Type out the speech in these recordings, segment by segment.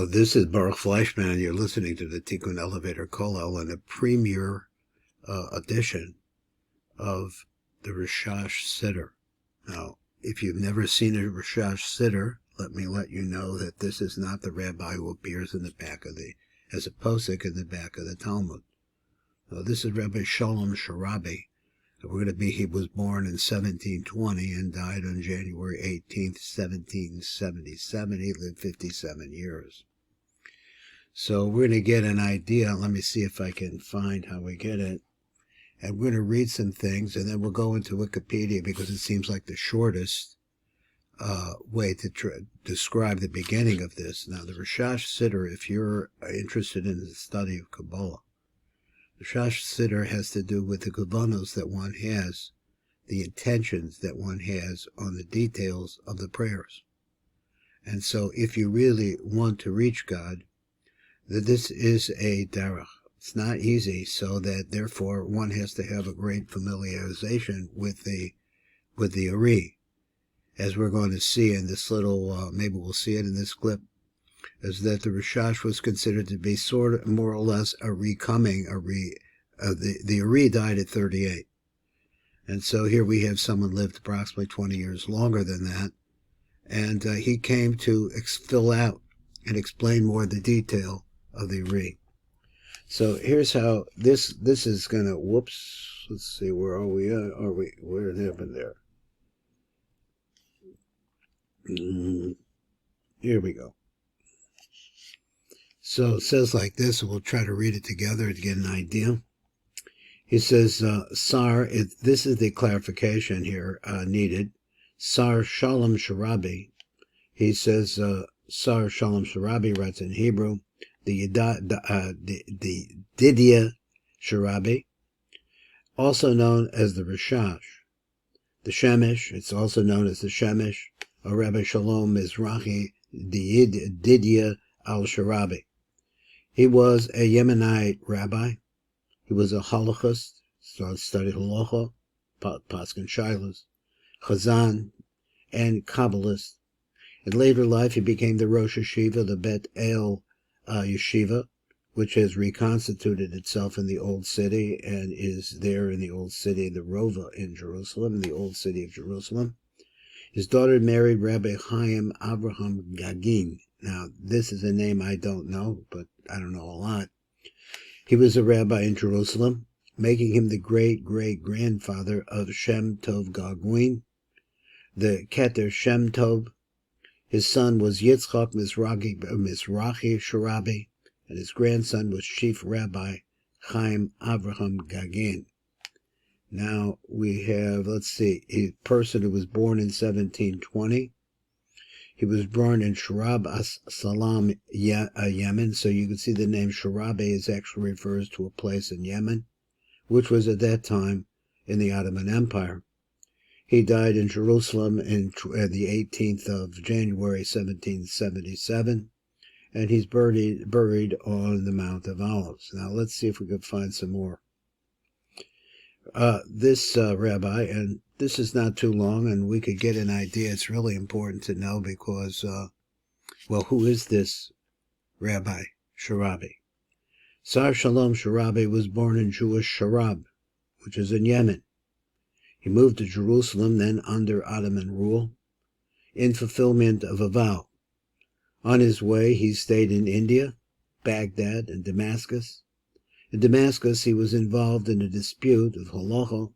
So this is Baruch Fleischman, and you're listening to the Tikkun Elevator Kollel and the premiere edition of the Rashash Siddur. Now, if you've never seen a Rashash Siddur, let me let you know that this is not the rabbi who appears in the back of as a posik in the back of the Talmud. Now, this is Rabbi Shalom Sharabi. He was born in 1720 and died on January 18th, 1777. He lived 57 years. So we're going to get an idea. Let me see if I can find how we get it. And we're going to read some things, and then we'll go into Wikipedia because it seems like the shortest way to describe the beginning of this. Now, the Rashash Siddur, if you're interested in the study of Kabbalah, the Rashash Siddur has to do with the kavanos that one has, the intentions that one has on the details of the prayers. And so if you really want to reach God, that this is a derech. It's not easy, so that therefore one has to have a great familiarization with the Ari. As we're going to see in this little, maybe we'll see it in this clip, is that the Rashash was considered to be sort of more or less a recoming. The Ari died at 38. And so here we have someone lived approximately 20 years longer than that. And he came to fill out and explain more the detail of the Ari. So here's how this is going to, whoops, let's see, where are we at? Where it happened there? Here we go. So it says like this, and we'll try to read it together to get an idea. He says, this is the clarification here needed. Sar Shalom Sharabi. He says, Sar Shalom Sharabi writes in Hebrew, the Didia Sharabi, also known as the Rashash. The Shemesh, it's also known as the Shemesh, or Rabbi Shalom Mizrahi Didia al-Sharabi. He was a Yemenite rabbi. He was a halachist, studied halacha, paskin shilas, chazan, and kabbalist. In later life, he became the Rosh Yeshiva, the Bet El Yeshiva, which has reconstituted itself in the Old City and is there in the Old City, the Rova in Jerusalem, in the Old City of Jerusalem. His daughter married Rabbi Chaim Avraham Gagin. Now, this is a name I don't know, but I don't know a lot. He was a rabbi in Jerusalem, making him the great-great-grandfather of Shem Tov Gagwin, the Keter Shem Tov. His son was Yitzchak Mizrahi Sharabi, and his grandson was Chief Rabbi Chaim Avraham Gagin. Now we have, let's see, a person who was born in 1720. He was born in Sharab Salam, Yemen, so you can see the name Sharabi actually refers to a place in Yemen, which was at that time in the Ottoman Empire. He died in Jerusalem on the 18th of January, 1777, and he's buried on the Mount of Olives. Now let's see if we can find some more. This rabbi, and this is not too long, and we could get an idea. It's really important to know because, who is this Rabbi Sharabi? Sar Shalom Sharabi was born in Jewish Sharab, which is in Yemen. He moved to Jerusalem, then under Ottoman rule, in fulfillment of a vow. On his way, he stayed in India, Baghdad, and Damascus. In Damascus, he was involved in a dispute of halacha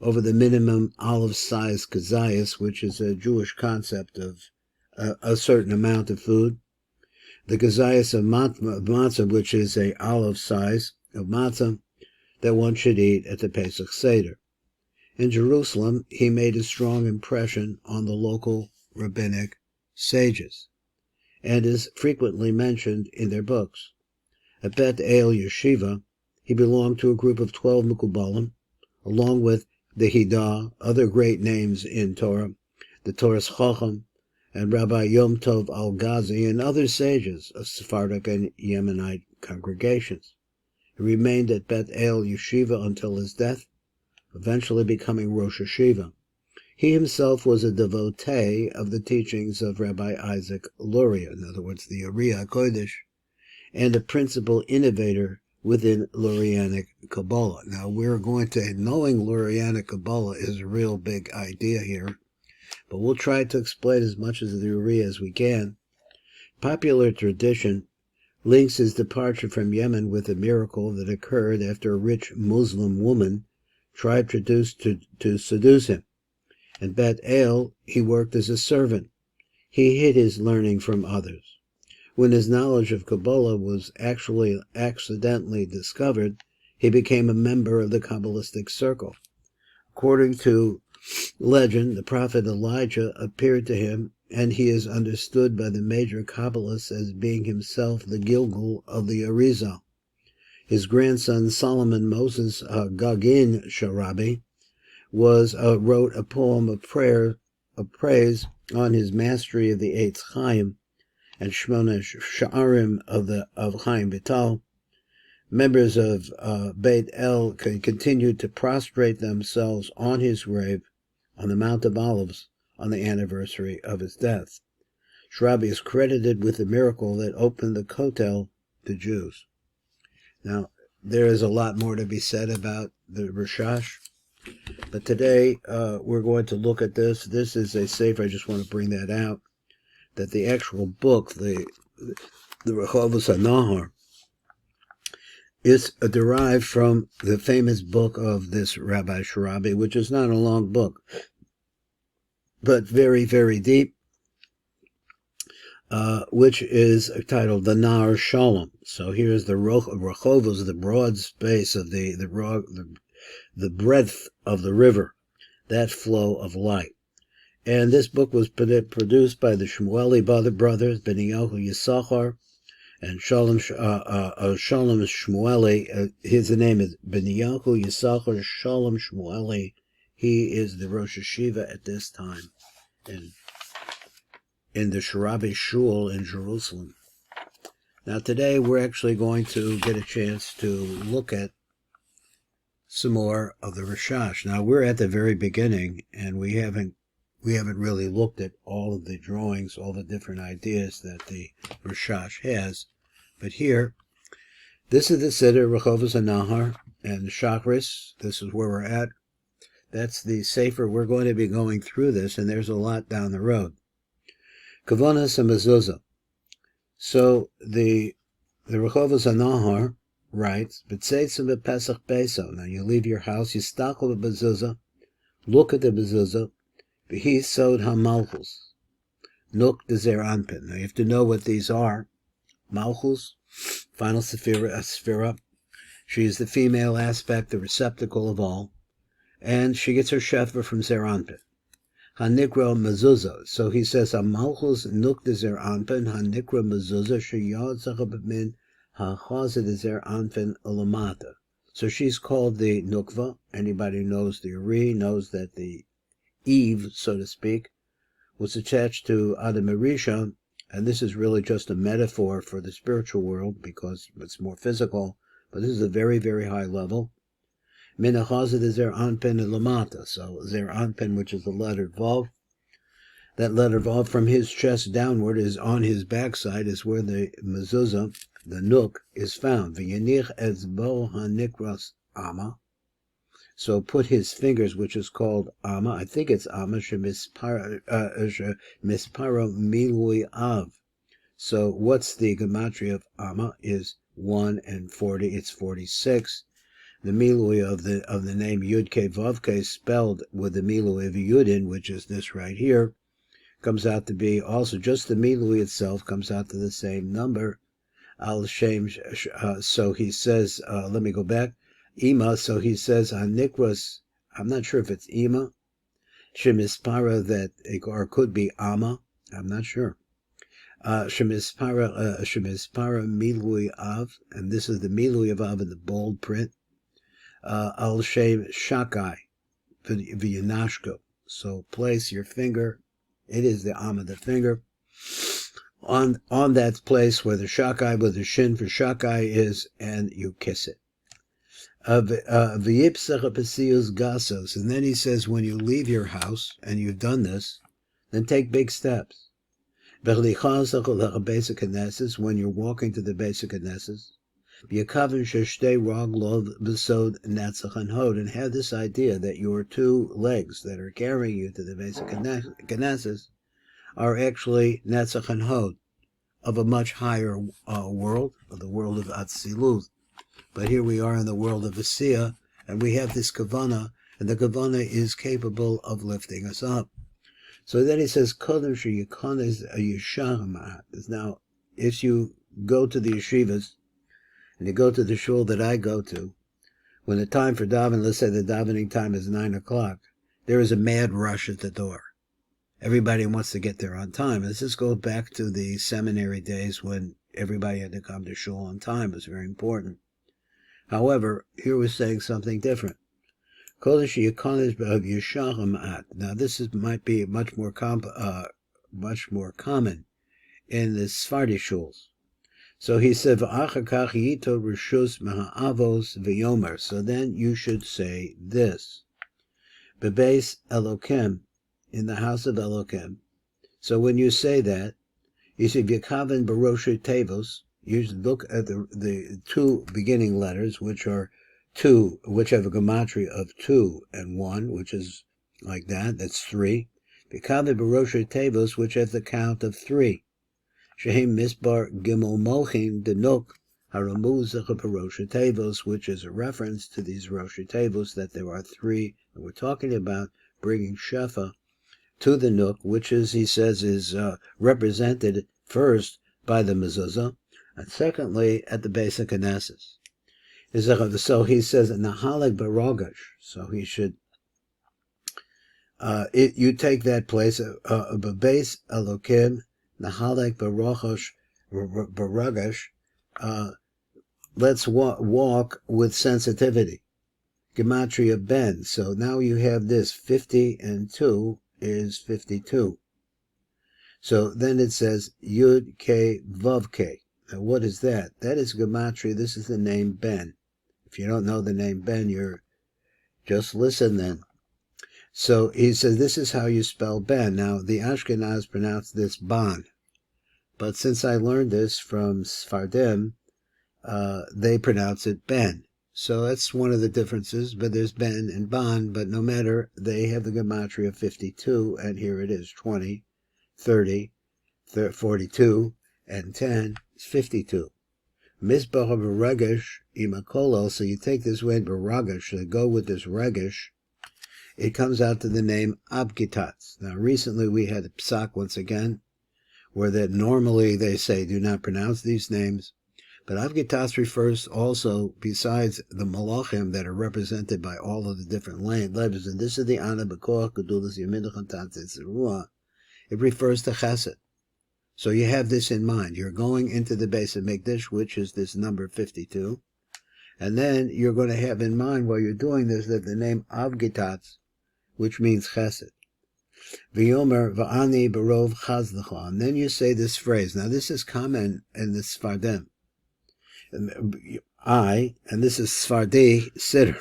over the minimum olive-sized kazayas, which is a Jewish concept of a certain amount of food. The kazayas of matzah, which is a olive size of matzah that one should eat at the Pesach Seder. In Jerusalem, he made a strong impression on the local rabbinic sages, and is frequently mentioned in their books. At Bet El Yeshiva, he belonged to a group of 12 Mukubalim, along with the Hidah, other great names in Torah, the Torah's Chacham, and Rabbi Yom Tov Al-Ghazi, and other sages of Sephardic and Yemenite congregations. He remained at Bet El Yeshiva until his death, eventually becoming Rosh Yeshiva. He himself was a devotee of the teachings of Rabbi Isaac Luria, in other words, the Uriah Kodesh, and a principal innovator within Lurianic Kabbalah. Now, we're going to, knowing Lurianic Kabbalah is a real big idea here, but we'll try to explain as much of the Uriah as we can. Popular tradition links his departure from Yemen with a miracle that occurred after a rich Muslim woman tried to seduce him. In Bet El, he worked as a servant. He hid his learning from others. When his knowledge of Kabbalah was actually accidentally discovered, he became a member of the Kabbalistic circle. According to legend, the prophet Elijah appeared to him, and he is understood by the major Kabbalists as being himself the Gilgul of the Arizal. His grandson Solomon Moses Gagin Sharabi wrote a poem of praise on his mastery of the Eitz Chaim and Shmona Sha'arim of Chaim Vital. Members of Beit El continued to prostrate themselves on his grave on the Mount of Olives on the anniversary of his death. Sharabi is credited with the miracle that opened the Kotel to Jews. Now, there is a lot more to be said about the Rashash, but today we're going to look at this. This is a sefer, I just want to bring that out, that the actual book, the RECHOVOT HANAHAR, is derived from the famous book of this Rabbi Sharabi, which is not a long book, but very, very deep, which is titled the Nar Shalom. So here's the Rechovos, the broad space of the breadth of the river, that flow of light. And this book was produced by the Shmueli brothers, Beniyahu Yisachar, and Shalom Shmueli. His name is Beniyahu Yisachar Shalom Shmueli. He is the Rosh Hashiva at this time in the Sharabi Shul in Jerusalem. Now today we're actually going to get a chance to look at some more of the Rashash. Now we're at the very beginning, and we haven't really looked at all of the drawings, all the different ideas that the Rashash has. But here, this is the Siddur RECHOVOT HANAHAR and Shachris. This is where we're at. That's the sefer. We're going to be going through this, and there's a lot down the road. KAVANOT and Mezuzah. So the RECHOVOT HANAHAR writes, B'tzeitzim b'Pesach Beso. Now you leave your house, you stachel b'Mezuzah, look at the Mezuzah, v'hi sod ha-malchus, nuk dezer anpin. Now you have to know what these are. Malchus, final sephira. She is the female aspect, the receptacle of all, and she gets her shefa from Zer Anpin. Hanikra Mezuzah. So he says, Malchus nuk dezer anpin, hanikra Mezuzah, sheyad zachabamin, ha-chazed dezer anpin ulamata. So she's called the Nukva. Anybody who knows the Uri knows that the Eve, so to speak, was attached to Adam Rishon, and this is really just a metaphor for the spiritual world because it's more physical, but this is a very, very high level. Min ha-chazed dezer anpin ulamata. So zer anpin, which is the letter Vav, that letter Vav from his chest downward is on his backside, is where the Mezuzah, the Nuk, is found. V'yanich etzbo hanikras ama. So put his fingers, which is called ama, I think it's ama, shemisparo milui av. So what's the gematria of ama is 1 and 40, it's 46. The milui of the name Yud-Ke Vav-Ke spelled with the milui of Yudin, which is this right here, comes out to be also just the milui itself comes out to the same number. Al Shem, so he says, let me go back. Ima, so he says, Hanikras, I'm not sure if it's Ima, Shemispara that, or could be Ama, I'm not sure. Shemispara Milui Av, and this is the Milui of Av in the bold print. Al Shem Shakai, V'yanashko. So place your finger, it is the Ama, the finger, on that place where the Shakai, where the Shin for Shakai is, and you kiss it. V'yipsach apesius gasos. And then he says, when you leave your house, and you've done this, then take big steps. Basic Knesses, when you're walking to the basic Knesses, and have this idea that your two legs that are carrying you to the basic Knesses are actually Netzach and Hod, of a much higher world, of the world of Atzilut. But here we are in the world of Asiyah, and we have this Kavanah, and the Kavanah is capable of lifting us up. So then he says, now, if you go to the yeshivas, and you go to the shul that I go to, when the time for davening, let's say the davening time is 9 o'clock, there is a mad rush at the door. Everybody wants to get there on time. This goes back to the seminary days when everybody had to come to shul on time. It was very important. However, here we're saying something different. Now this might be much more common in the Sephardi shuls. So he said, so then you should say this. Bebeis Elokim, in the house of Elokim. So when you say that, you say V'yakaven Baroshi Tevos. You should look at the two beginning letters, which are two, which have a gematria of 2 and 1, which is like that. That's 3. V'yakaven Baroshi Tevos, which have the count of 3. Shehem Misbar Gimel Mochim Denuk Haramuzach Baroshi Tevos, which is a reference to these Roshi Tevos, that there are 3, and we're talking about bringing Shefa to the Nook, which is, he says, is represented first by the Mezuzah, and secondly at the basic Knesses. So he says, Nahaleg Barogash, so he should, you take that place, Bebeis Elokim, Nahaleg Barogash, let's walk with sensitivity. Gematria Ben, so now you have this, 50 and 2 is 52. So then it says Yud K Vav K. Now what is that? That is gematria. This is the name Ben. If you don't know the name Ben, you're just listen then. So he says this is how you spell Ben. Now the Ashkenaz pronounce this Ban, but since I learned this from Sfardim, they pronounce it Ben. So that's one of the differences, but there's Ben and Ban, but no matter, they have the gematria of 52, and here it is, 20, 30, 42, and 10 is 52. Misbah Baragesh Imakolo, so you take this word Baragesh, so go with this Regesh, it comes out to the name Abgitats. Now recently we had a psak once again, where that normally they say do not pronounce these names, but Avgitas refers also, besides the Malachim that are represented by all of the different levels, and this is the Ana B'Koach Gedulas Yemidach and Tatzitz Ruah, it refers to Chesed. So you have this in mind. You're going into the base of Mikdash, which is this number 52, and then you're going to have in mind while you're doing this that the name Avgitats, which means Chesed. V'yomer v'ani barov chazlecha, and then you say this phrase. Now this is common in the Sfardim. And this is Sfardi Siddur.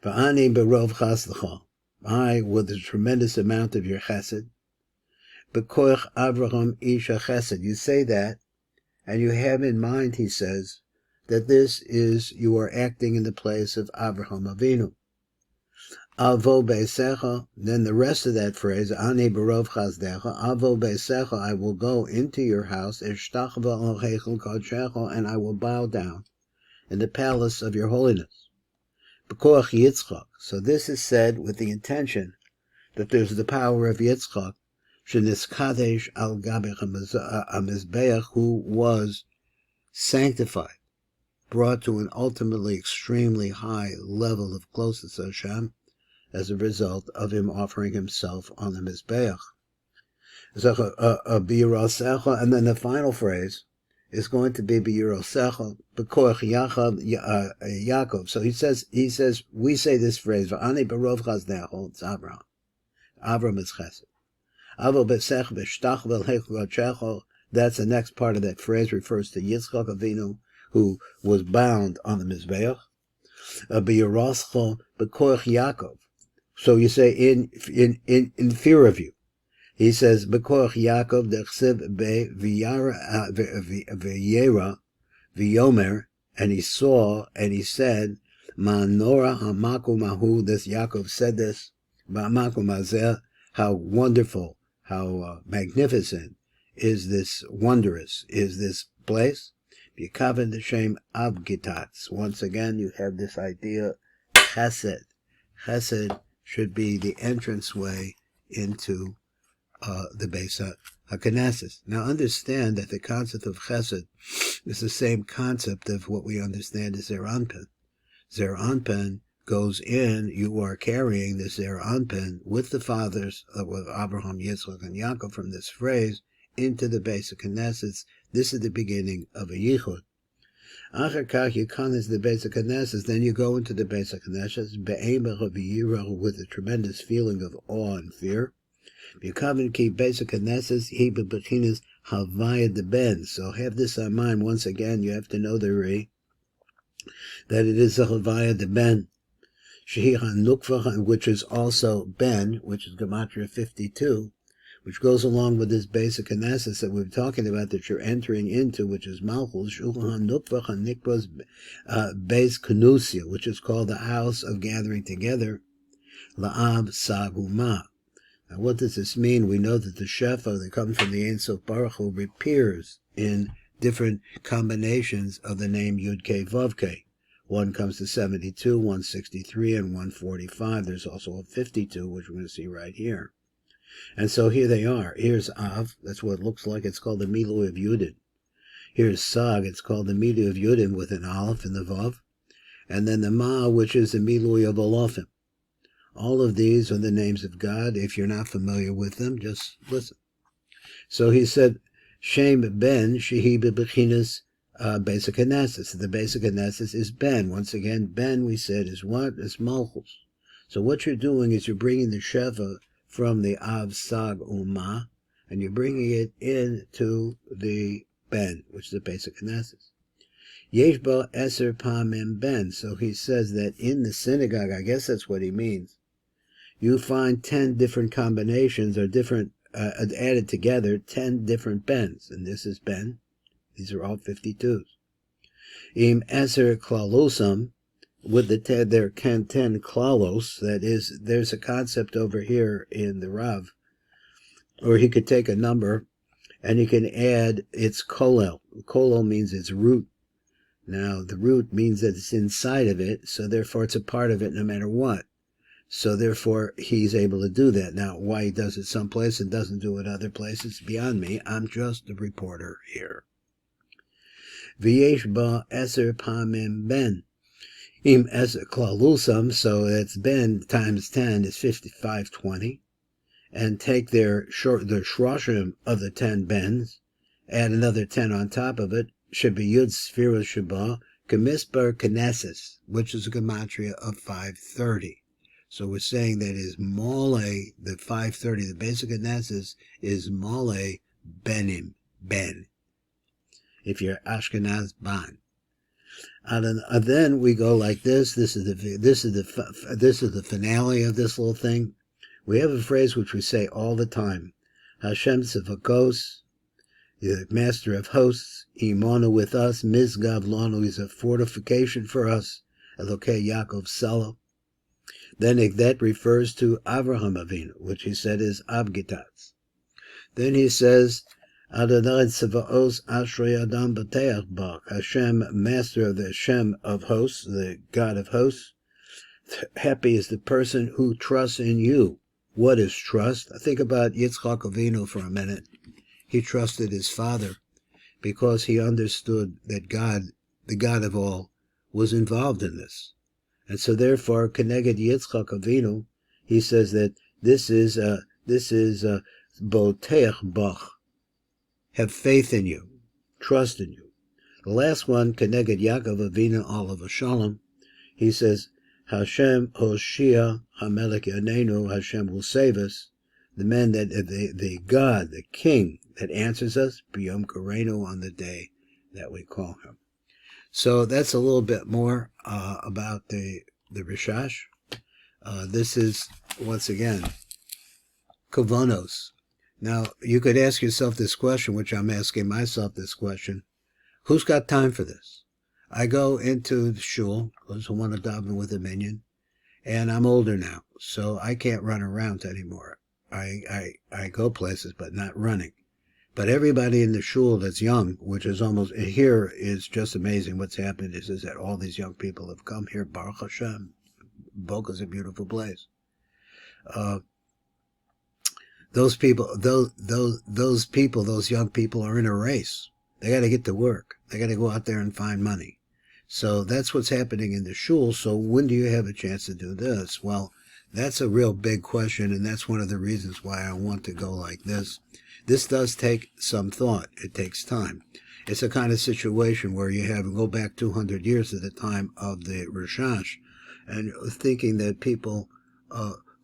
V'ani barov chazlecha, I with a tremendous amount of your chesed. B'koich Avraham isha chesed. You say that, and you have in mind, he says, that this is, you are acting in the place of Avraham Avinu. Avo beisecha, then the rest of that phrase, Ani barov chazdecha, Avo beisecha, I will go into your house, Eshtachva al heichel kodshecha, and I will bow down in the palace of your holiness. B'koach Yitzchak, so this is said with the intention that there's the power of Yitzchak, sheniskadesh al gabech hamizbeach, who was sanctified, brought to an ultimately extremely high level of closeness to Hashem, as a result of him offering himself on the Mizbeach. And then the final phrase is going to be B'yirosecha, B'koach Yaakov. So he says, we say this phrase, V'ani barov chazdecha, it's Abraham. Abraham is Chesed. Avo b'sech b'shtach v'lhech, that's the next part of that phrase, refers to Yitzchak Avinu, who was bound on the Mizbeach. B'yaroscho b'koach Yaakov. So you say in fear of you. He says b'koach Yaakov dechsev be v'yera v'yomer, and he saw and he said, Ma'anora hamakum mahu. This Yaakov said this. Ba'makum hazeh. How wonderful, how magnificent is this, wondrous is this place. B'yikaven d'shem avgitats. Once again, you have this idea, chesed. Chesed should be the entranceway into the Beis HaKnesses. Now understand that the concept of chesed is the same concept of what we understand as Zer Anpin. Zer Anpin goes in, you are carrying the Zer Anpin with the fathers of Abraham, Yitzchak, and Yaakov from this phrase into the Beis HaKnesses. This is the beginning of a yichud. Achar kach yikanes the Beis HaKnesses, then you go into the Beis HaKnesses with a tremendous feeling of awe and fear. Yikaven ki Beis HaKnesses he bebechinas havaya de ben. So have this in mind. Once again, you have to know the Re, that it is a havaya de ben. Shehi HaNukva, which is also Ben, which is Gematria 52, which goes along with this Beis HaKnesses that we're talking about, that you're entering into, which is Malchus, Shul HaNukva HaNikvas Beis Knusia, which is called the house of gathering together, La'av Saguma. Now what does this mean? We know that the Shefa that comes from the Ein Sof Baruch Hu appears in different combinations of the name Yud Kei Vav Kei. One comes to 72, 163, and 145. There's also a 52, which we're going to see right here. And so here they are. Here's Av. That's what it looks like. It's called the Milui of Yudin. Here's Sag. It's called the Milui of Yudin with an Aleph in the Vav. And then the Ma, which is the Milui of Alophim. All of these are the names of God. If you're not familiar with them, just listen. So he said, Shem Ben Shehi Bebechinas Beis HaKnesses. The Beis HaKnesses is Ben. Once again, Ben, we said, is what? Is Malchus. So what you're doing is you're bringing the Sheva from the Av, Sag, Uma, and you're bringing it into the Ben, which is the Beis HaKnesses. Yesh ba eser pamim Ben. So he says that in the synagogue, I guess that's what he means, you find 10 different combinations or different, added together, 10 different Bens. And this is Ben. These are all 52s. Im eser klalosam, with their 10 klalos, that is, there's a concept over here in the Rav, or he could take a number and he can add its kolel. Kolel means its root. Now, the root means that it's inside of it, so therefore it's a part of it no matter what. So therefore, he's able to do that. Now, why he does it someplace and doesn't do it other places, beyond me. I'm just a reporter here. V'yesh ba eser pamim ben. Im eser klalusam, so that's ben times 10 is 5520. And take their shroshim of the 10 bens, add another 10 on top of it, should be Yud Sphira Sheba, Gemisper Knesses, which is a gematria of 530. So we're saying that is Mole, the 530, the basic Knesses is Mole Benim, Ben. If you're Ashkenaz, Ban. And then we go like this. This is the finale of this little thing. We have a phrase which we say all the time. Hashem Tzavakos, the master of hosts, Imanu with us, Mizgav Lanu is a fortification for us, Elokei Yaakov Sela. Then that refers to Avraham Avinu, which he said is Abgitats. Then he says, Adonai Tzavaos Ashrei Adam B'teach Bach, Hashem, master of the Hashem of hosts, the God of hosts. Happy is the person who trusts in you. What is trust? Think about Yitzchak Avinu for a minute. He trusted his father because he understood that God, the God of all, was involved in this. And so therefore, Keneged Yitzchak Avinu, he says that this is Boteach Bach. Have faith in you. Trust in you. The last one, Keneged Yaakov Avinu Olav Shalom, he says, Hashem Hoshia Hamelech Yanenu, Hashem will save us. The man that, the God, the King that answers us, B'yom Karenu, on the day that we call him. So that's a little bit more about the Rashash. This is, once again, Kavanos. Now, you could ask yourself this question, which I'm asking myself this question. Who's got time for this? I go into the Shul, because I want to daven with a minyan, and I'm older now, so I can't run around anymore. I go places, but not running. But everybody in the Shul that's young, which is almost, here is just amazing what's happened, is that all these young people have come here, Baruch Hashem. Boca's a beautiful place. Those people, those young people are in a race. They got to get to work. They got to go out there and find money. So that's what's happening in the Shul. So when do you have a chance to do this? Well, that's a real big question, and that's one of the reasons why I want to go like this. This does take some thought. It takes time. It's a kind of situation where you have, go back 200 years at the time of the Rashash, and thinking that people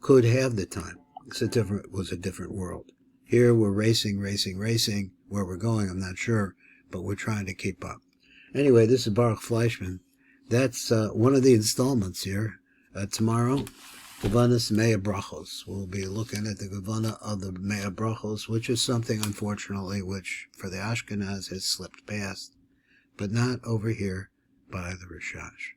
could have the time. It was a different world. Here we're racing. Where we're going, I'm not sure, but we're trying to keep up. Anyway, this is Baruch Fleischman. That's one of the installments here. Tomorrow, Kavanas Mea Brachos. We'll be looking at the Kavana of the Mea Brachos, which is something, unfortunately, which for the Ashkenaz has slipped past, but not over here by the Rashash.